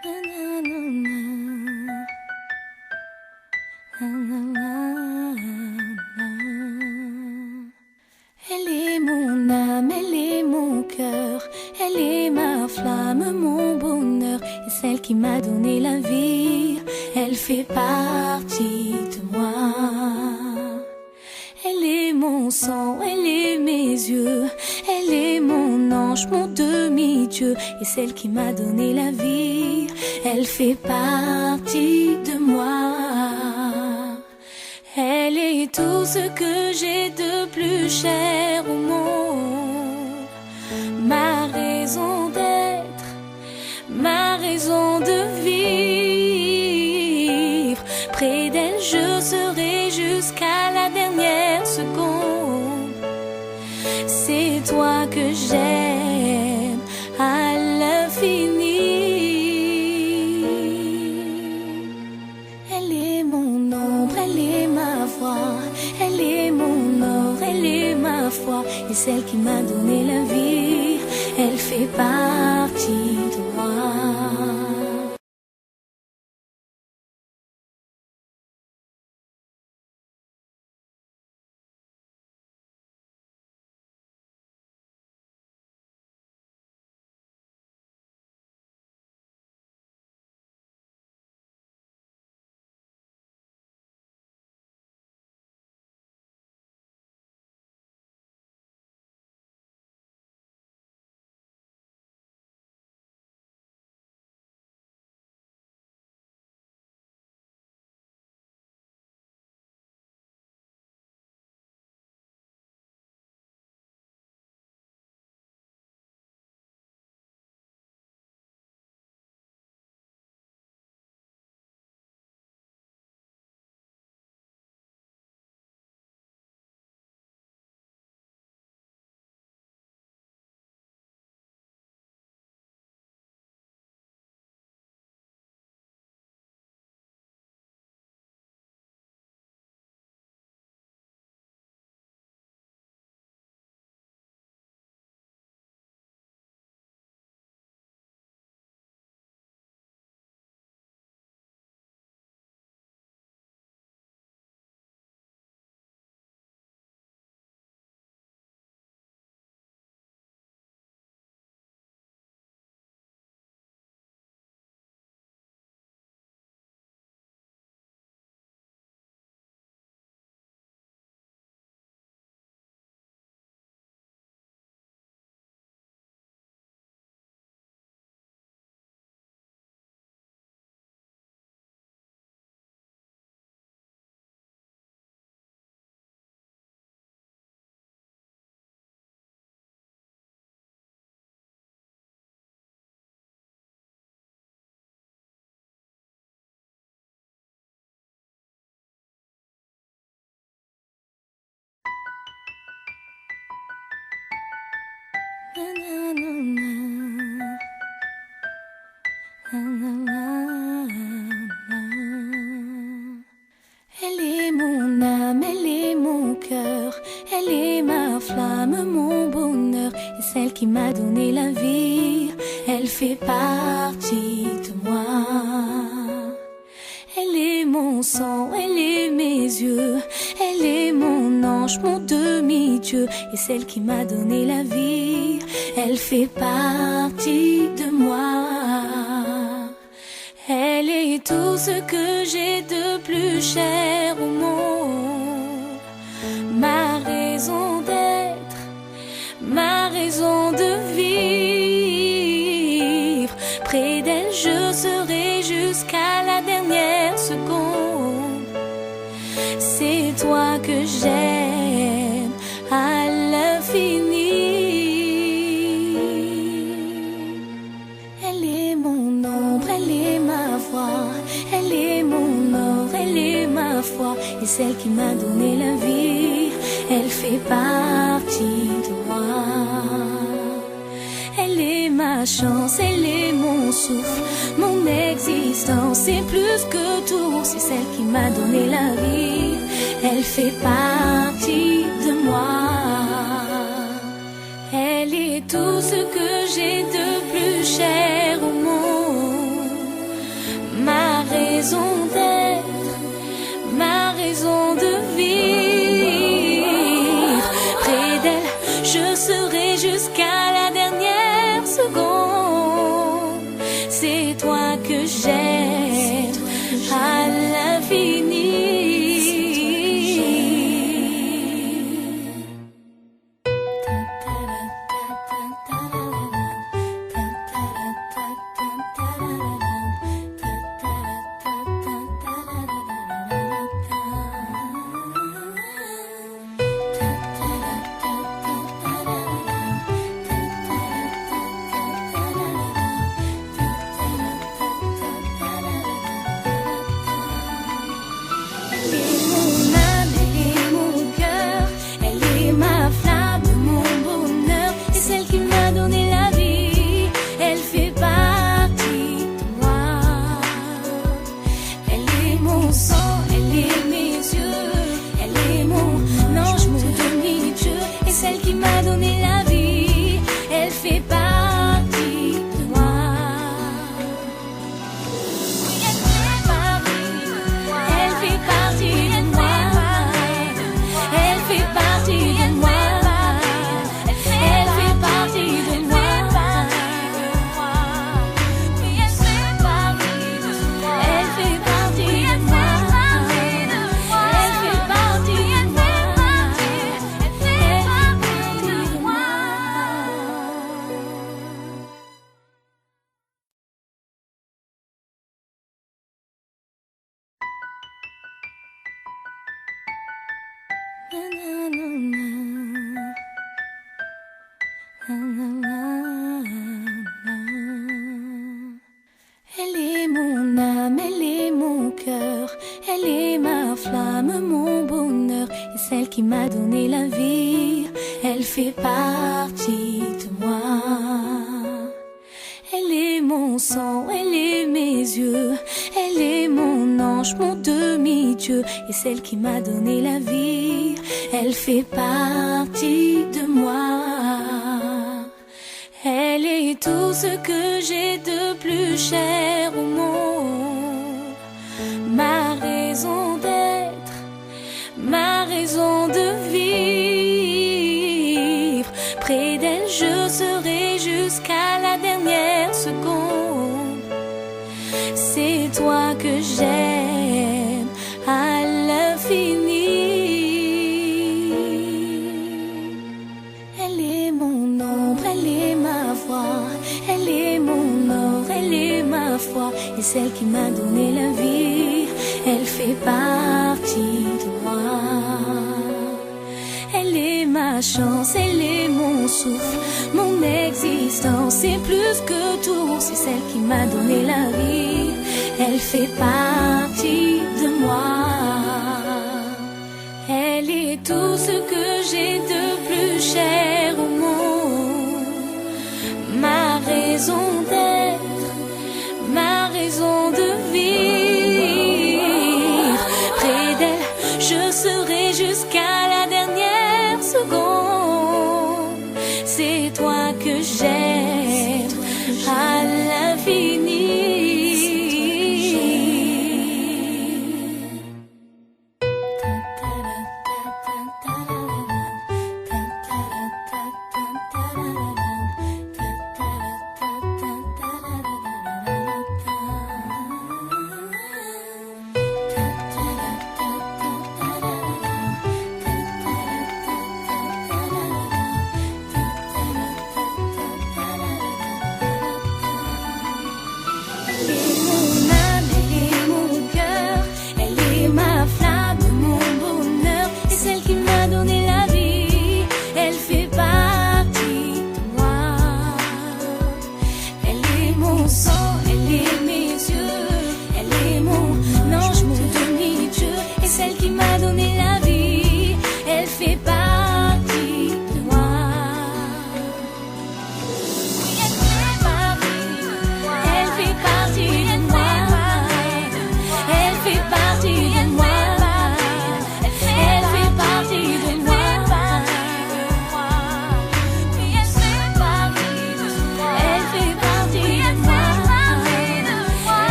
Elle est mon âme, elle est mon cœur, elle est ma flamme, mon bonheur, et celle qui m'a donné la vie. Elle fait partie de moi. Elle est mon sang, elle est mes yeux, elle est mon ange, mon demi-dieu, et celle qui m'a donné la vie. Elle fait partie de moi. Elle est tout ce que j'ai de plus cher au monde. Ma raison d'être, ma raison de vivre. Près d'elle je serai jusqu'à la dernière seconde. C'est toi que j'aime à l'infini. Elle est mon ombre, elle est ma voix, elle est mon or, elle est ma foi, et celle qui m'a donné la vie. Elle fait partie de moi. Elle est mon âme, elle est mon cœur, elle est ma flamme, mon bonheur, et celle qui m'a donné la vie. Elle fait partie de moi. Elle est mon sang, elle est mes yeux, elle est mon ange, mon demi-dieu, et celle qui m'a donné la vie. Elle fait partie de moi. Elle est tout ce que j'ai de plus cher au monde. Ma raison d'être, ma raison de vivre. Près d'elle je serai jusqu'à la dernière seconde. C'est toi que j'aime à l'infini. Elle est mon ombre, elle est ma voix, elle est mon or, elle est ma foi, et celle qui m'a donné la vie. Elle fait partie de moi. Elle est ma chance, elle est mon souffle, mon existence, c'est plus que tout, c'est celle qui m'a donné la vie. Elle fait partie de moi. Elle est tout ce que j'ai de plus cher au monde. raison d'être, ma raison de vivre. Près d'elle, je serai jusqu'à la dernière seconde. C'est toi que j'aime à l'infini. Elle est mon âme, elle est mon cœur, elle est ma flamme, mon bonheur, et celle qui m'a donné la vie, elle fait partie de moi. Elle est mon sang, elle est mes yeux, elle est mon ange, mon demi-dieu, et celle qui m'a donné la vie, elle fait partie de moi. Elle est tout ce que j'ai de plus cher au monde, ma raison d'être, ma raison de vivre. Près d'elle je serai jusqu'à la dernière seconde. C'est toi que j'aime à l'infini. Elle est mon ombre, elle est ma voix, elle est mon or, elle est ma foi, et celle qui m'a donné la vie, elle fait partie de moi. Elle est ma chance, elle est mon souffle, mon existence, c'est plus que tout, c'est celle qui m'a donné la vie, elle fait partie de moi. Elle est tout ce que j'ai de plus cher au monde, ma raison d'être.